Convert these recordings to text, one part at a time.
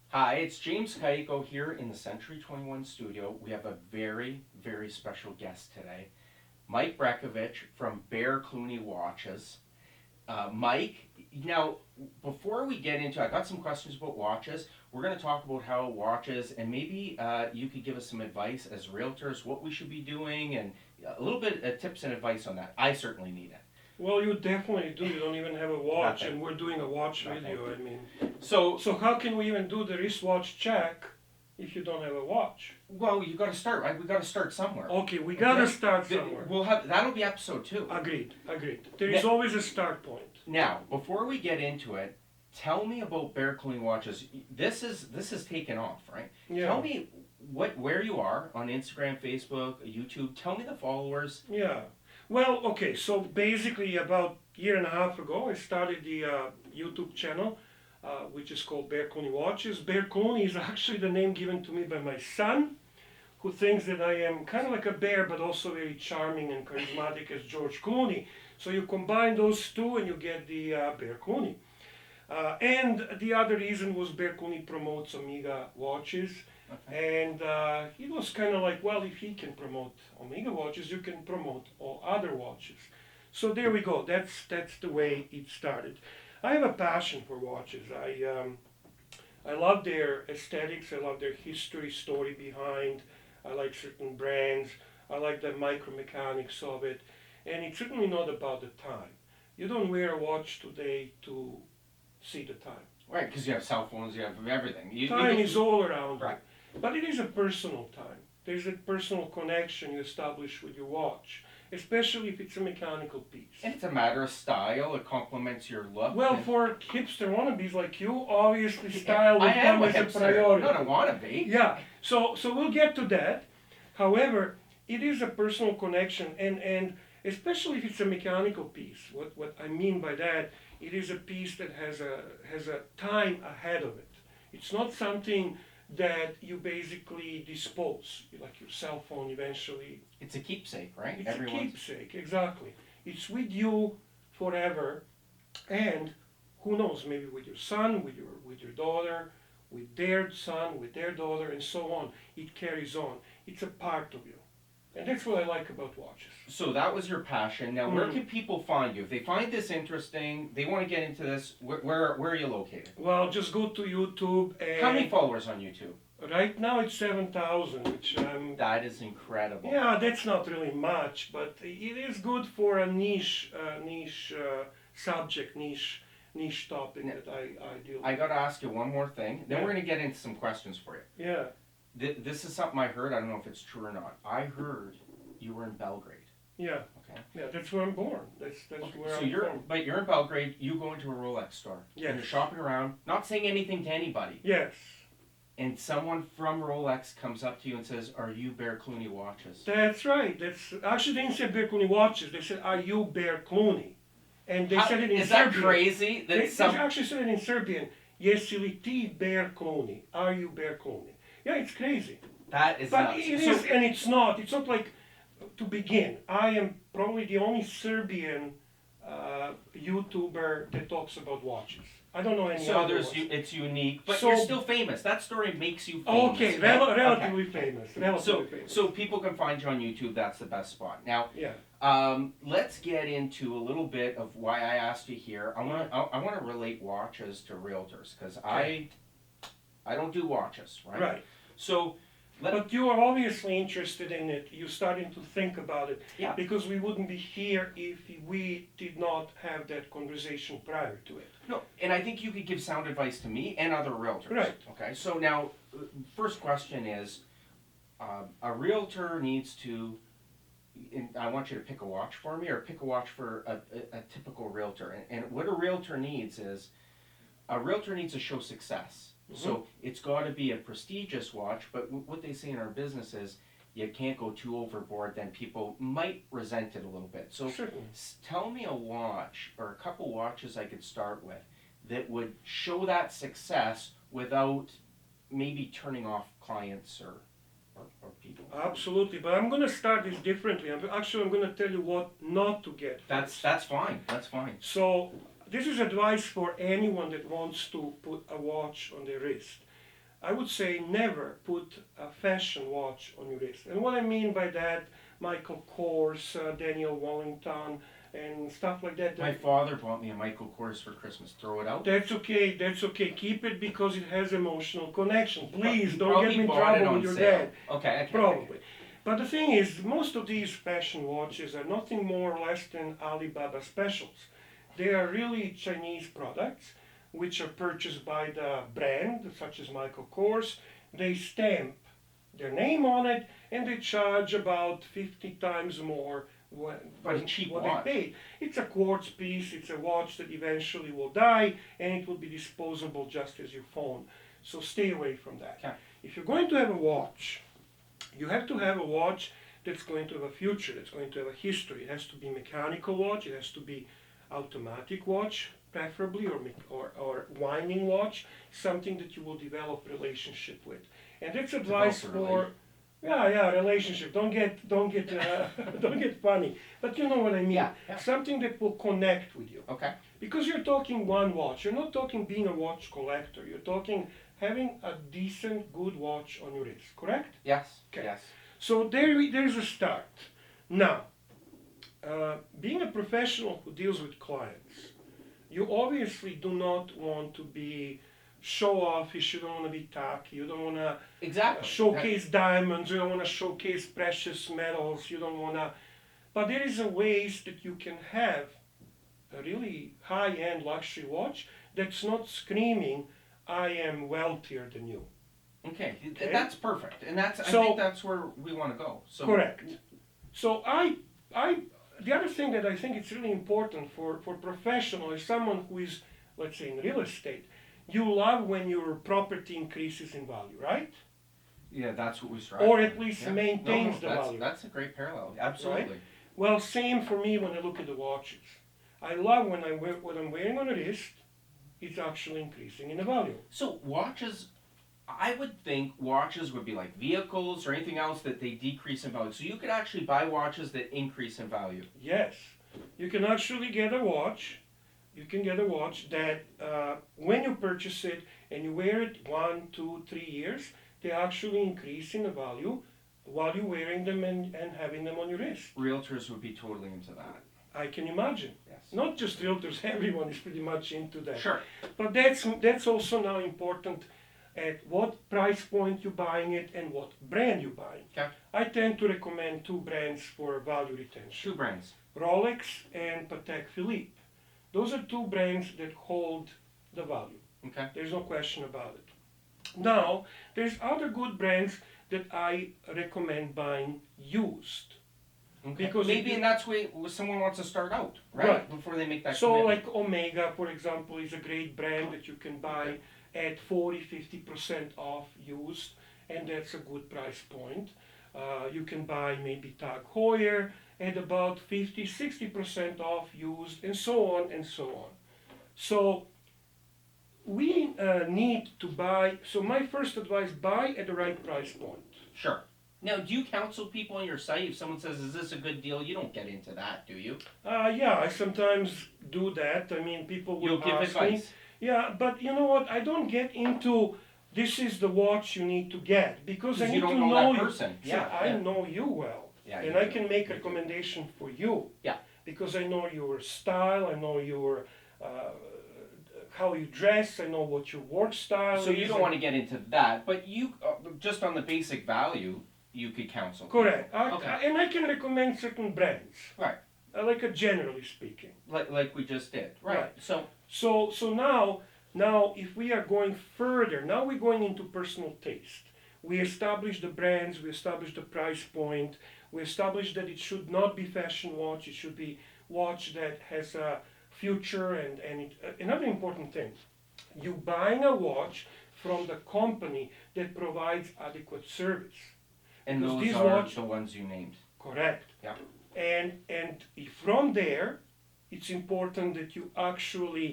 Hi, it's James Caicco here in the Century 21 studio. We have a very, very special guest today, Mike Braykovich from Bear Clooney Watches. Mike, now before we get into, I got some questions about watches. We're going to talk about how watches, and maybe you could give us some advice as realtors, what we should be doing, and a little bit of tips and advice on that. I certainly need it. Well, you definitely do. You don't even have a watch, Nothing. and we're doing a watch Nothing. video. I mean, So, so how can we even do the wristwatch check if you don't have a watch? well, you got to start, right? We got to start somewhere. Okay, we gotta Okay. start somewhere. We'll have that'll be episode 2. Agreed, agreed. There is always a start point. Now, before we get into it, tell me about Bear Clooney Watches. This is taken off, right? Yeah. Tell me where you are on Instagram, Facebook, YouTube. Tell me the followers. Yeah. Well, okay. So basically, about a year and a half ago, I started the YouTube channel, which is called Bear Clooney Watches. Bear Clooney is actually the name given to me by my son, who thinks that I am kind of like a bear, but also very charming and charismatic as George Clooney. So you combine those two and you get the Bear Clooney. And the other reason was Bear Clooney promotes Omega watches. Okay. And he was kind of like, well, if he can promote Omega watches, you can promote all other watches. So there we go. That's the way it started. I have a passion for watches. I love their aesthetics. I love their history, story behind. I like certain brands. I like the micromechanics of it. And it's certainly not about the time. You don't wear a watch today to see the time. Right, because you have cell phones, you have everything. Time is all around Right. you. But it is a personal time. There's a personal connection you establish with your watch, especially if it's a mechanical piece. And it's a matter of style. It complements your look. Well, and- for hipster wannabes like you, obviously style will I am come a as a hipster. priority. Not a wannabe. Yeah, so we'll get to that. However, it is a personal connection, and especially if it's a mechanical piece. What I mean by that, it is a piece that has a time ahead of it. It's not something that you basically dispose, like your cell phone eventually. It's a keepsake, right? It's a keepsake, exactly. It's with you forever, and who knows, maybe with your son, with your daughter, with their son, with their daughter, and so on. It carries on. It's a part of you. And that's what I like about watches. So that was your passion. Now, where Mm. can people find you? If they find this interesting, they want to get into this, where are you located? Well, just go to YouTube and How many followers on YouTube? right now it's 7,000, which That is incredible. yeah, that's not really much, but it is good for a niche subject, niche topic Now, that I deal with. I got to ask you one more thing. Then Yeah. we're going to get into some questions for you. Yeah, This is something I heard. I don't know if it's true or not. I heard you were in Belgrade. yeah, Okay. yeah. That's where I'm born. That's Okay, where so I'm you're, from. but you're in Belgrade. You go into a Rolex store. Yes. And you're shopping around, not saying anything to anybody. Yes, And someone from Rolex comes up to you and says, "Are you Bear Clooney watches?" that's right. That's actually they didn't say Bear Clooney watches. They said, "Are you Bear Clooney?" And they said it in Is that Serbian. crazy? They That some actually said it in Serbian. Jesi li ti Bear Clooney? Are you Bear Clooney? Yeah, it's crazy. that is But nuts. it So- is, and it's not. It's not like, to begin, I am probably the only Serbian YouTuber that talks about watches. I don't know any So other there's ones. it's unique, but So- you're still famous. That story makes you famous. Okay, right? relatively famous. Okay. Relatively famous. So people can find you on YouTube. That's the best spot. Now, Yeah. let's get into a little bit of why I asked you here. I want to relate watches to realtors because I don't do watches, right? Right. So But you are obviously interested in it. You're starting to think about it. Yeah. Because we wouldn't be here if we did not have that conversation prior to it. no, and I think you could give sound advice to me and other realtors. Right. Okay. So now, first question is, a realtor needs to. I want you to pick a watch for me, or pick a watch for a typical realtor. And what a realtor needs is, a realtor needs to show success. So it's got to be a prestigious watch, but what they say in our business is you can't go too overboard, then people might resent it a little bit. So Certainly. tell me a watch or a couple watches I could start with that would show that success without maybe turning off clients or people. Absolutely, but I'm going to start this differently. I'm going to tell you what not to get. That's fine. That's fine. So this is advice for anyone that wants to put a watch on their wrist. I would say never put a fashion watch on your wrist. And what I mean by that, Michael Kors, Daniel Wellington, and stuff like that. My father bought me a Michael Kors for Christmas. Throw it out. That's okay. That's okay. Keep it because it has emotional connection. Please don't Probably get me in bought it trouble on with your sale. dad. Okay, I can't Probably. But the thing is, most of these fashion watches are nothing more or less than Alibaba specials. They are really Chinese products, which are purchased by the brand, such as Michael Kors. They stamp their name on it, and they charge about 50 times more But a cheap what watch. they paid. It's a quartz piece. It's a watch that eventually will die, and it will be disposable just as your phone. So stay away from that. Okay. If you're going to have a watch, you have to have a watch that's going to have a future, that's going to have a history. It has to be mechanical watch, it has to be automatic watch, preferably, or winding watch, something that you will develop relationship with. And that's advice Develop a for relationship. Don't get don't get funny, but you know what I mean. Yeah. Something that will connect with you. Okay. Because you're talking one watch. You're not talking being a watch collector. You're talking having a decent, good watch on your wrist. Correct? Yes. Okay. Yes. So there's a start. Now, being a professional who deals with clients, you obviously do not want to be show offish. You don't want to be tacky. You don't want to Exactly. showcase diamonds. You don't want to showcase precious metals. You don't want to. But there is a ways that you can have a really high-end luxury watch that's not screaming, "I am wealthier than you." Okay. Okay. That's perfect, and I So- think that's where we want to go. So Correct. So the other thing that I think it's really important for professional is someone who is, let's say, in real estate. You love when your property increases in value, right? Yeah, that's what we strive. Or for. at least Yeah. maintains the that's, value. That's a great parallel. Absolutely. Well, same for me when I look at the watches. I love when what I'm wearing on the wrist is actually increasing in the value. So watches, I would think watches would be like vehicles or anything else that they decrease in value. So you could actually buy watches that increase in value. Yes, you can actually get a watch. You can get a watch that when you purchase it and you wear it 1, 2, 3 years, they actually increase in the value while you're wearing them and having them on your wrist. Realtors would be totally into that. I can imagine. Yes. Not just realtors, everyone is pretty much into that. Sure. But that's also now important at what price point you're buying it and what brand you're buying. Okay. I tend to recommend 2 brands for value retention. 2 brands. Rolex and Patek Philippe. Those are 2 brands that hold the value. Okay. There's no question about it. Now, there's other good brands that I recommend buying used. Okay. Because maybe if and that's where someone wants to start out, right? Right. Before they make that So commitment. like Omega, for example, is a great brand that you can buy at 40-50% off used, and that's a good price point. You can buy maybe Tag Heuer at about 50-60% off used, and so on and so on. So we need to buy. So my first advice: buy at the right price point. Sure. Now, do you counsel people on your site if someone says, "Is this a good deal?" You don't get into that, do you? Yeah, I sometimes do that. I mean, people will You'll give ask me. advice. Yeah, but you know what? I don't get into this is the watch you need to get because I Because need you don't to know know that you. person. See, Yeah. I know you well, Yeah, and you I do. can make You do. recommendation for you. Yeah. Because I know your style, I know your how you dress, I know what your work style So is. you don't want to get into that, but you just on the basic value, you could counsel. people. Correct. Okay. And I can recommend certain brands. Right. Like generally speaking. Like we just did. Right. Right. So So now if we are going further, now we're going into personal taste. We establish the brands, we establish the price point, we establish that it should not be fashion watch, it should be watch that has a future another important thing. You buying a watch from the company that provides adequate service. and Because those these are watch- the ones you named. Correct. Yeah. And from there, it's important that you actually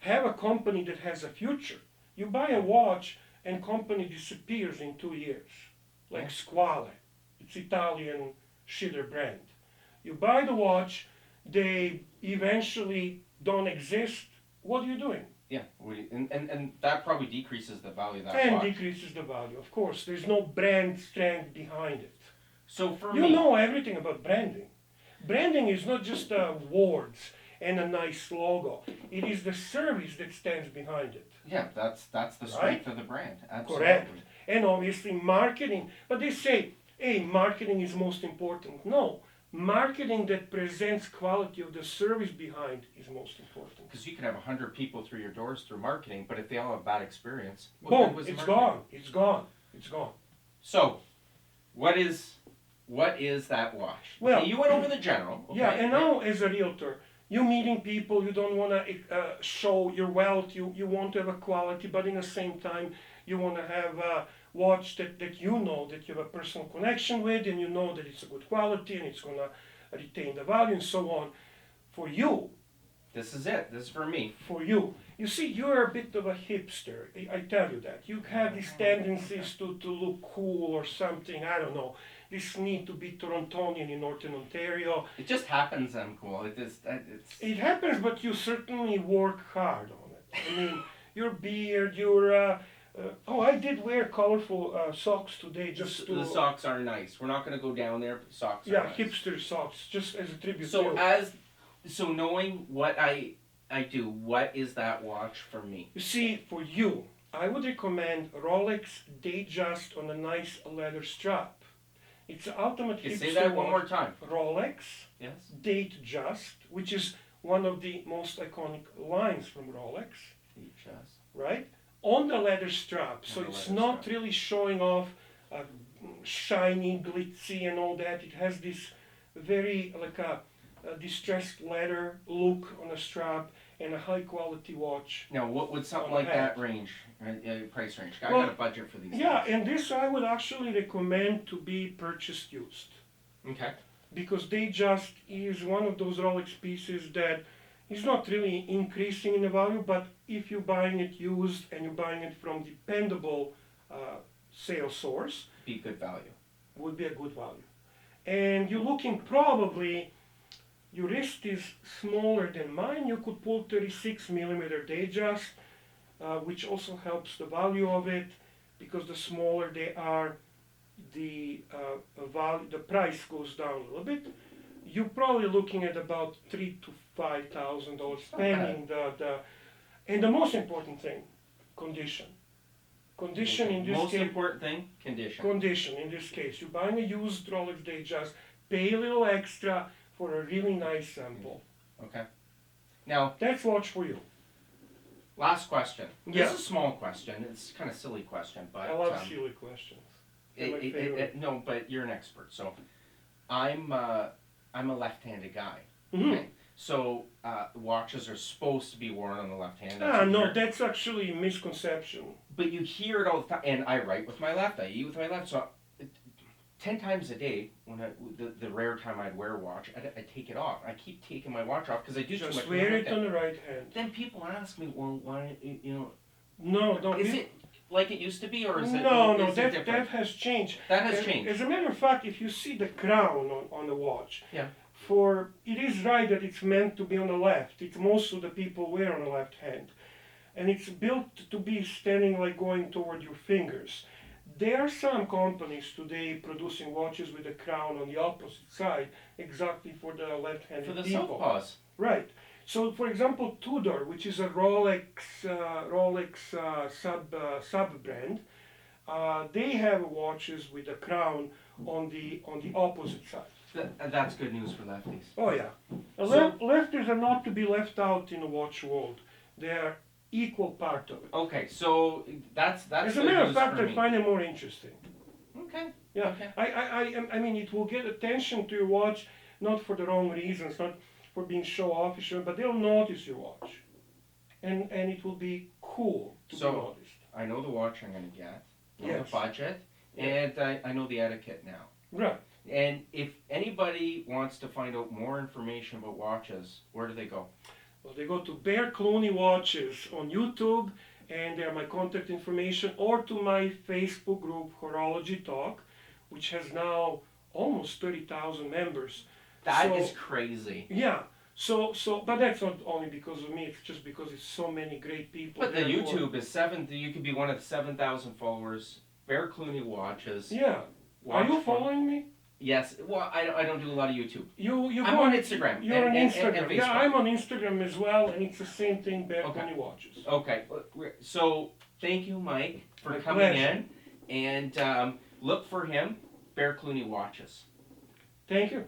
have a company that has a future. You buy a watch and company disappears in 2 years, like Yeah. Squale. It's Italian shitter brand. You buy the watch, they eventually don't exist. What are you doing? Yeah, and that probably decreases the value of that And watch. decreases the value, of course. There's no brand strength behind it. So for You me, know everything about branding. Branding is not just words and a nice logo. It is the service that stands behind it. yeah, that's the strength of the brand. Absolutely. Correct. And obviously marketing. But they say, hey, marketing is most important. No. Marketing that presents quality of the service behind is most important. Because you can have 100 people through your doors through marketing, but if they all have bad experience, what good Boom, was the it's marketing? gone. It's gone. It's gone. So, what is that watch? Well, okay, you went over the general. Okay? Yeah, and now as a realtor, you're meeting people, you don't want to show your wealth, you want to have a quality, but in the same time, you want to have a watch that you know that you have a personal connection with, and you know that it's a good quality and it's going to retain the value and so on. For you, This is it. This is for me. you see, you're a bit of a hipster. I tell you that. You have these tendencies to look cool or something, I don't know. This need to be Torontonian in Northern Ontario. It just happens. I'm cool. It's It happens, but you certainly work hard on it. I mean, your beard, oh, I did wear colorful socks today just to. the socks are nice. We're not going to go down there, but the socks are Yeah, nice. hipster socks, just as a tribute So to you. so knowing what I do, what is that watch for me? You see, for you, I would recommend Rolex Datejust on a nice leather strap. It's an ultimate Okay, hipster say that one watch. more time. Rolex Yes. Datejust, which is one of the most iconic lines from Rolex, Just. right? On the leather strap, so On the it's leather not strap. really showing off shiny, glitzy, and all that. It has this very like a distressed leather look on the strap and a high quality watch. Now, what would something On like head. that range, price range? I Well, got a budget for these. Yeah, things. and this I would actually recommend to be purchased used Okay. because they just is one of those Rolex pieces that is not really increasing in the value, but if you're buying it used and you're buying it from dependable sales source, Be good value. would be a good value. And you're looking probably, your wrist is smaller than mine, you could pull 36 millimeter Datejust, which also helps the value of it, because the smaller they are, the value, the price goes down a little bit. You're probably looking at about $3,000 to $5,000 spending and the most important thing, condition. Condition in this Most case. important thing, condition. Condition in this case. You're buying a used Rolex Datejust, pay a little extra for a really nice sample. Okay. Now, That's watch for you. last question. Yeah. This is a small question. It's kind of a silly question, but I love silly questions. They're my favorite. no, but you're an expert. So, I'm a left-handed guy. Mhm. Okay. So watches are supposed to be worn on the left hand. No, that's actually a misconception. But you hear it all the time, and I write with my left. I eat with my left. So 10 times a day, when the rare time I'd wear a watch, I take it off. I keep taking my watch off because I do too much. Just with wear my it left on hand. the right hand. Then people ask me, well, why, No, is it like it used to be, or is it? No, is it that different? has changed. That has changed. As a matter of fact, if you see the crown on the watch, Yeah. it is right that it's meant to be on the left. It's most of the people wear on the left hand. And it's built to be standing like going toward your fingers. There are some companies today producing watches with the crown on the opposite side, exactly for the left-handed For the people. southpaws. Right. So, for example, Tudor, which is a Rolex sub brand, they have watches with a crown on the opposite side. That's good news for lefties. Oh yeah, So- lefters are not to be left out in the watch world. They are equal part of it. Okay, so that's As a good matter of news fact, for I me. find it more interesting. Okay. Yeah, Okay. I mean, it will get attention to your watch, not for the wrong reasons, not for being show-offish, but they'll notice your watch, and it will be cool to So- be noticed. I know the watch I'm going to get, I know Yes. the budget, Yeah. and I know the etiquette now. Right. And if anybody wants to find out more information about watches, where do they go? Well, they go to Bear Clooney Watches on YouTube, and there are my contact information, or to my Facebook group, Horology Talk, which has now almost 30,000 members. That So- is crazy. Yeah. But that's not only because of me. It's just because it's so many great people. But the there who are- YouTube is you could be one of the 7,000 followers. Bear Clooney watches. Yeah. Are Watch you from- following me? Yes. Well, I don't do a lot of YouTube. You I'm go on Instagram. You're on and Instagram. Yeah, Facebook. I'm on Instagram as well, and it's the same thing. Bear Okay. Clooney watches. Okay. So thank you, Mike, for My coming pleasure. in. And look for him. Bear Clooney watches. Thank you.